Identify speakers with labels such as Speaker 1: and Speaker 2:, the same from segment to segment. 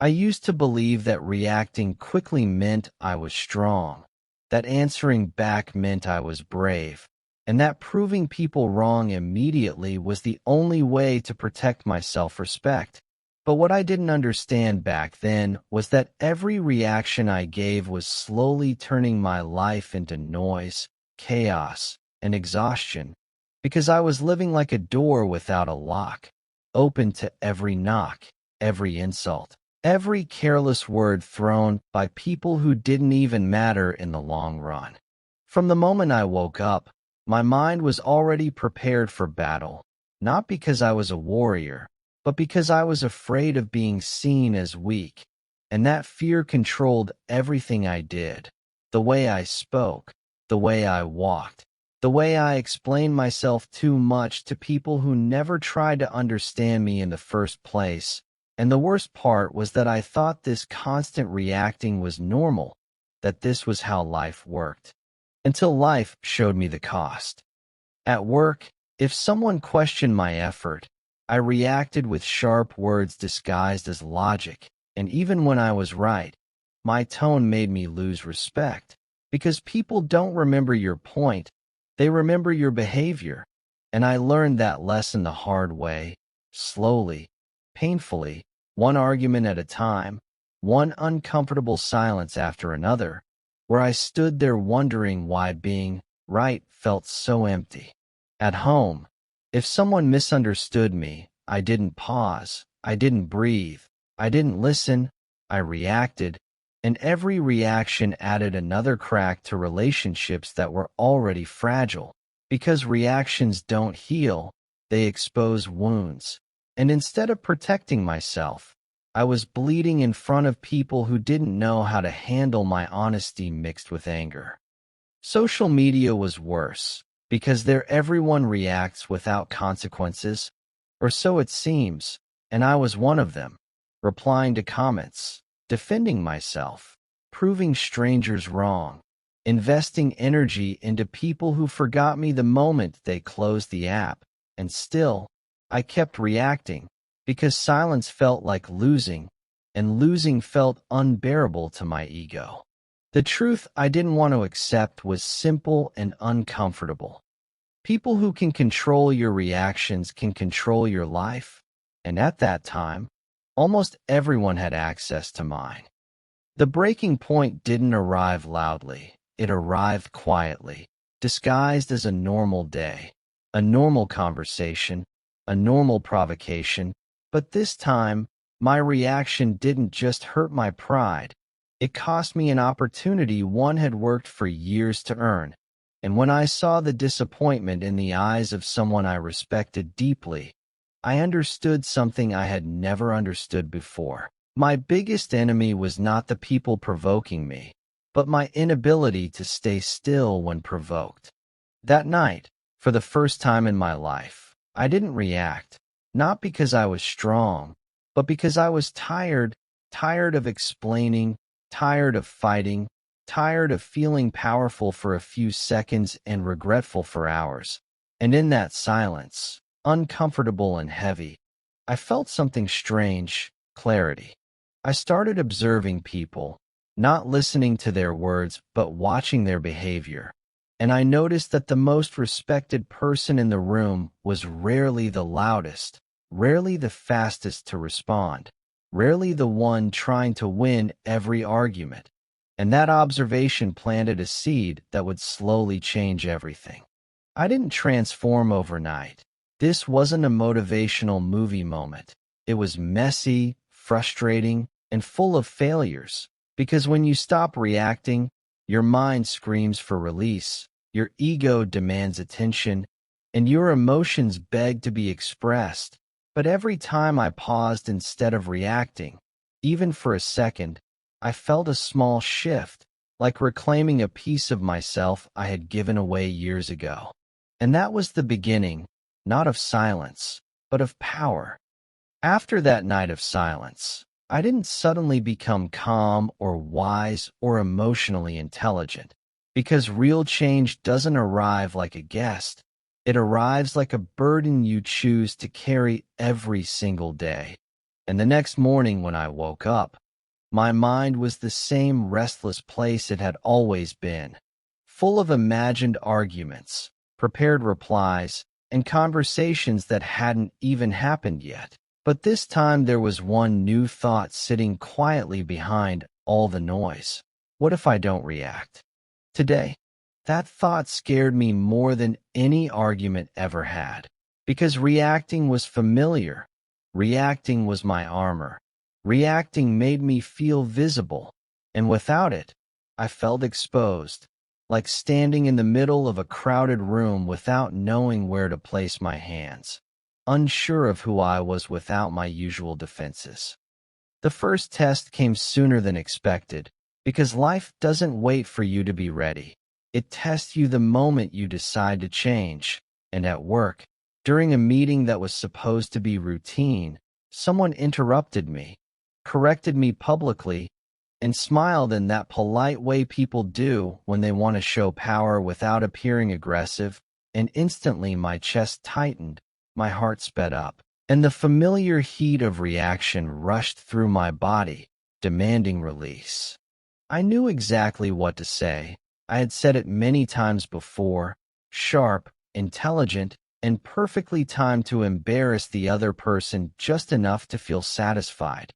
Speaker 1: I used to believe that reacting quickly meant I was strong, that answering back meant I was brave, and that proving people wrong immediately was the only way to protect my self-respect. But what I didn't understand back then was that every reaction I gave was slowly turning my life into noise, chaos, and exhaustion, because I was living like a door without a lock, open to every knock, every insult, every careless word thrown by people who didn't even matter in the long run. From the moment I woke up, my mind was already prepared for battle, not because I was a warrior, but because I was afraid of being seen as weak, and that fear controlled everything I did, the way I spoke, the way I walked, the way I explained myself too much to people who never tried to understand me in the first place. And the worst part was that I thought this constant reacting was normal, that this was how life worked, until life showed me the cost. At work, if someone questioned my effort, I reacted with sharp words disguised as logic, and even when I was right, my tone made me lose respect, because people don't remember your point, they remember your behavior. And I learned that lesson the hard way, slowly, painfully, one argument at a time, one uncomfortable silence after another, where I stood there wondering why being right felt so empty. At home, if someone misunderstood me, I didn't pause, I didn't breathe, I didn't listen, I reacted, and every reaction added another crack to relationships that were already fragile. Because reactions don't heal, they expose wounds. And instead of protecting myself, I was bleeding in front of people who didn't know how to handle my honesty mixed with anger. Social media was worse, because there everyone reacts without consequences, or so it seems, and I was one of them, replying to comments, defending myself, proving strangers wrong, investing energy into people who forgot me the moment they closed the app, and still, I kept reacting, because silence felt like losing, and losing felt unbearable to my ego. The truth I didn't want to accept was simple and uncomfortable. People who can control your reactions can control your life, and at that time, almost everyone had access to mine. The breaking point didn't arrive loudly, it arrived quietly, disguised as a normal day, a normal conversation, a normal provocation, but this time, my reaction didn't just hurt my pride, it cost me an opportunity one had worked for years to earn. And when I saw the disappointment in the eyes of someone I respected deeply, I understood something I had never understood before. My biggest enemy was not the people provoking me, but my inability to stay still when provoked. That night, for the first time in my life, I didn't react, not because I was strong, but because I was tired, tired of explaining, tired of fighting, tired of feeling powerful for a few seconds and regretful for hours. And in that silence, uncomfortable and heavy, I felt something strange, clarity. I started observing people, not listening to their words, but watching their behavior. And I noticed that the most respected person in the room was rarely the loudest, rarely the fastest to respond, rarely the one trying to win every argument. And that observation planted a seed that would slowly change everything. I didn't transform overnight. This wasn't a motivational movie moment. It was messy, frustrating, and full of failures. Because when you stop reacting, your mind screams for release, your ego demands attention, and your emotions beg to be expressed. But every time I paused instead of reacting, even for a second, I felt a small shift, like reclaiming a piece of myself I had given away years ago. And that was the beginning, not of silence, but of power. After that night of silence, I didn't suddenly become calm or wise or emotionally intelligent, because real change doesn't arrive like a guest. It arrives like a burden you choose to carry every single day. And the next morning when I woke up, my mind was the same restless place it had always been, full of imagined arguments, prepared replies, and conversations that hadn't even happened yet. But this time there was one new thought sitting quietly behind all the noise. What if I don't react? Today, that thought scared me more than any argument ever had, because reacting was familiar. Reacting was my armor. Reacting made me feel visible, and without it, I felt exposed, like standing in the middle of a crowded room without knowing where to place my hands, unsure of who I was without my usual defenses. The first test came sooner than expected, because life doesn't wait for you to be ready. It tests you the moment you decide to change. And at work, during a meeting that was supposed to be routine, someone interrupted me, corrected me publicly, and smiled in that polite way people do when they want to show power without appearing aggressive, and instantly my chest tightened, my heart sped up, and the familiar heat of reaction rushed through my body, demanding release. I knew exactly what to say. I had said it many times before, sharp, intelligent, and perfectly timed to embarrass the other person just enough to feel satisfied.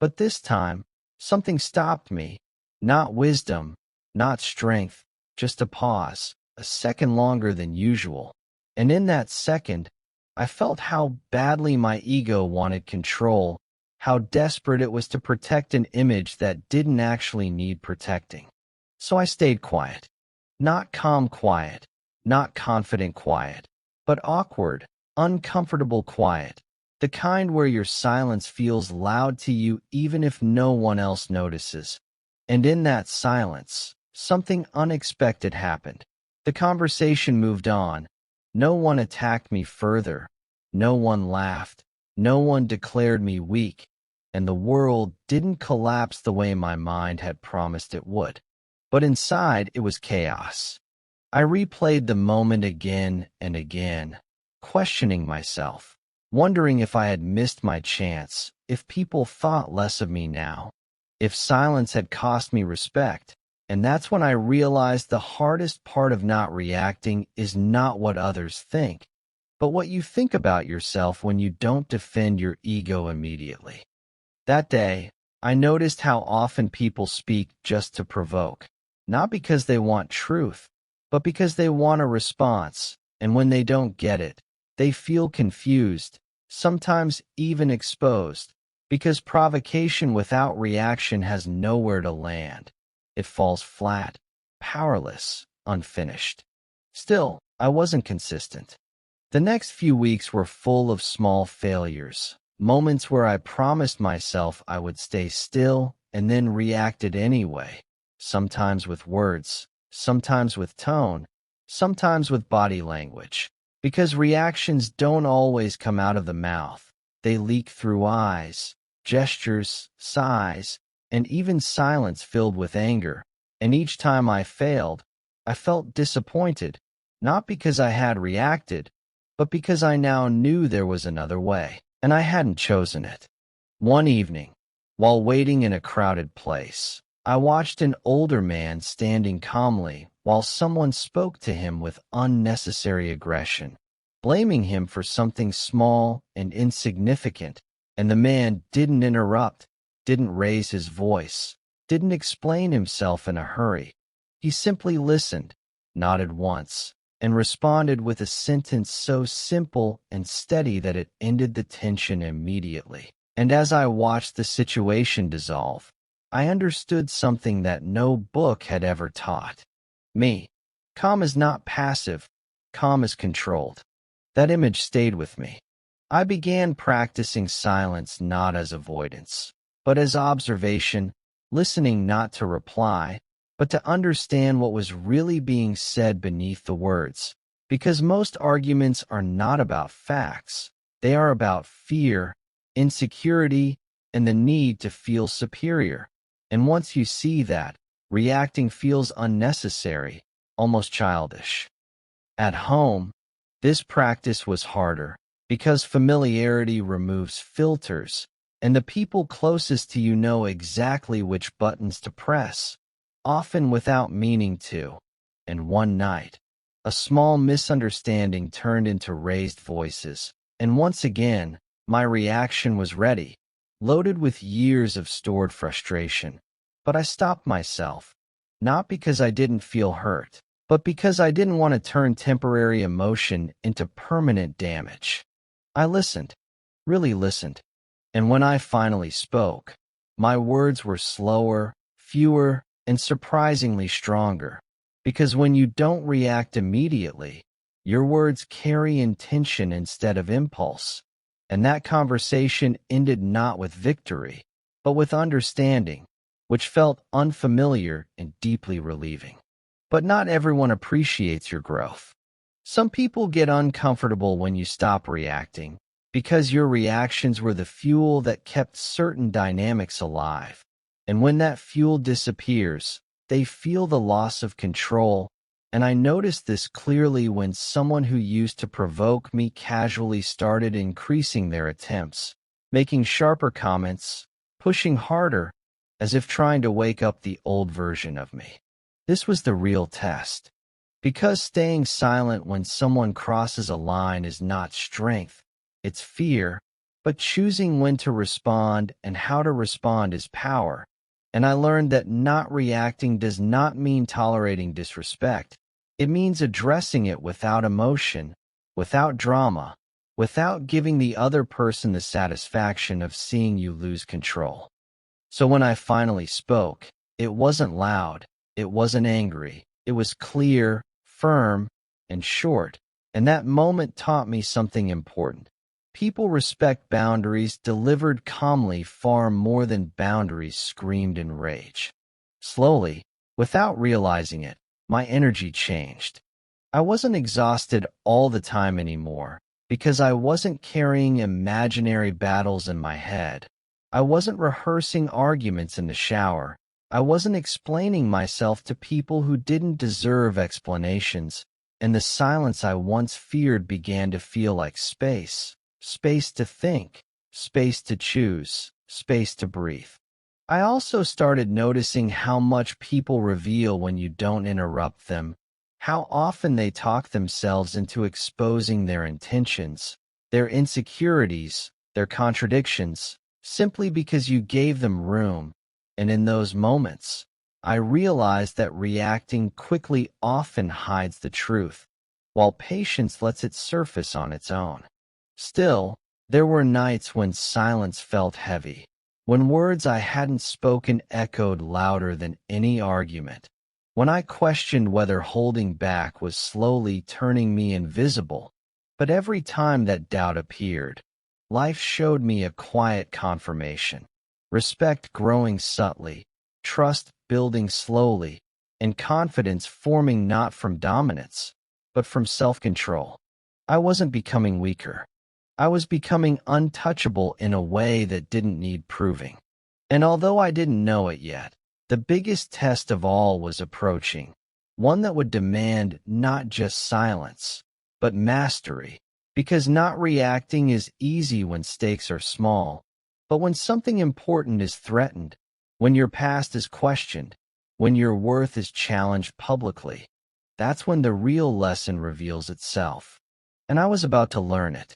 Speaker 1: But this time, something stopped me. Not wisdom, not strength, just a pause, a second longer than usual. And in that second, I felt how badly my ego wanted control, how desperate it was to protect an image that didn't actually need protecting. So I stayed quiet. Not calm quiet, not confident quiet, but awkward, uncomfortable quiet. The kind where your silence feels loud to you even if no one else notices. And in that silence, something unexpected happened. The conversation moved on. No one attacked me further. No one laughed. No one declared me weak. And the world didn't collapse the way my mind had promised it would. But inside, it was chaos. I replayed the moment again and again, questioning myself, wondering if I had missed my chance, if people thought less of me now, if silence had cost me respect. And that's when I realized the hardest part of not reacting is not what others think, but what you think about yourself when you don't defend your ego immediately. That day, I noticed how often people speak just to provoke, not because they want truth, but because they want a response, and when they don't get it, they feel confused, sometimes even exposed, because provocation without reaction has nowhere to land. It falls flat, powerless, unfinished. Still, I wasn't consistent. The next few weeks were full of small failures, moments where I promised myself I would stay still and then reacted anyway, sometimes with words, sometimes with tone, sometimes with body language. Because reactions don't always come out of the mouth. They leak through eyes, gestures, sighs, and even silence filled with anger. And each time I failed, I felt disappointed, not because I had reacted, but because I now knew there was another way, and I hadn't chosen it. One evening, while waiting in a crowded place, I watched an older man standing calmly while someone spoke to him with unnecessary aggression, blaming him for something small and insignificant, and the man didn't interrupt, didn't raise his voice, didn't explain himself in a hurry. He simply listened, nodded once, and responded with a sentence so simple and steady that it ended the tension immediately. And as I watched the situation dissolve, I understood something that no book had ever taught me. Calm is not passive, calm is controlled. That image stayed with me. I began practicing silence not as avoidance, but as observation, listening not to reply, but to understand what was really being said beneath the words. Because most arguments are not about facts, they are about fear, insecurity, and the need to feel superior. And once you see that, reacting feels unnecessary, almost childish. At home, this practice was harder because familiarity removes filters, And the people closest to you know exactly which buttons to press, often without meaning to. And one night, a small misunderstanding turned into raised voices, and once again, my reaction was ready, loaded with years of stored frustration. But I stopped myself, not because I didn't feel hurt, but because I didn't want to turn temporary emotion into permanent damage. I listened, really listened, and when I finally spoke, my words were slower, fewer, and surprisingly stronger. Because when you don't react immediately, your words carry intention instead of impulse. And that conversation ended not with victory, but with understanding, which felt unfamiliar and deeply relieving. But not everyone appreciates your growth. Some people get uncomfortable when you stop reacting, because your reactions were the fuel that kept certain dynamics alive. And when that fuel disappears, they feel the loss of control. And I noticed this clearly when someone who used to provoke me casually started increasing their attempts, making sharper comments, pushing harder, as if trying to wake up the old version of me. This was the real test. Because staying silent when someone crosses a line is not strength, it's fear, but choosing when to respond and how to respond is power. And I learned that not reacting does not mean tolerating disrespect. It means addressing it without emotion, without drama, without giving the other person the satisfaction of seeing you lose control. So when I finally spoke, it wasn't loud, it wasn't angry, it was clear, firm, and short. And that moment taught me something important. People respect boundaries delivered calmly far more than boundaries screamed in rage. Slowly, without realizing it, my energy changed. I wasn't exhausted all the time anymore, because I wasn't carrying imaginary battles in my head. I wasn't rehearsing arguments in the shower. I wasn't explaining myself to people who didn't deserve explanations, and the silence I once feared began to feel like space. Space to think, space to choose, space to breathe. I also started noticing how much people reveal when you don't interrupt them, how often they talk themselves into exposing their intentions, their insecurities, their contradictions, simply because you gave them room. And in those moments, I realized that reacting quickly often hides the truth, while patience lets it surface on its own. Still, there were nights when silence felt heavy, when words I hadn't spoken echoed louder than any argument, when I questioned whether holding back was slowly turning me invisible. But every time that doubt appeared, life showed me a quiet confirmation, respect growing subtly, trust building slowly, and confidence forming not from dominance, but from self-control. I wasn't becoming weaker. I was becoming untouchable in a way that didn't need proving. And although I didn't know it yet, the biggest test of all was approaching, one that would demand not just silence, but mastery. Because not reacting is easy when stakes are small, but when something important is threatened, when your past is questioned, when your worth is challenged publicly, that's when the real lesson reveals itself. And I was about to learn it.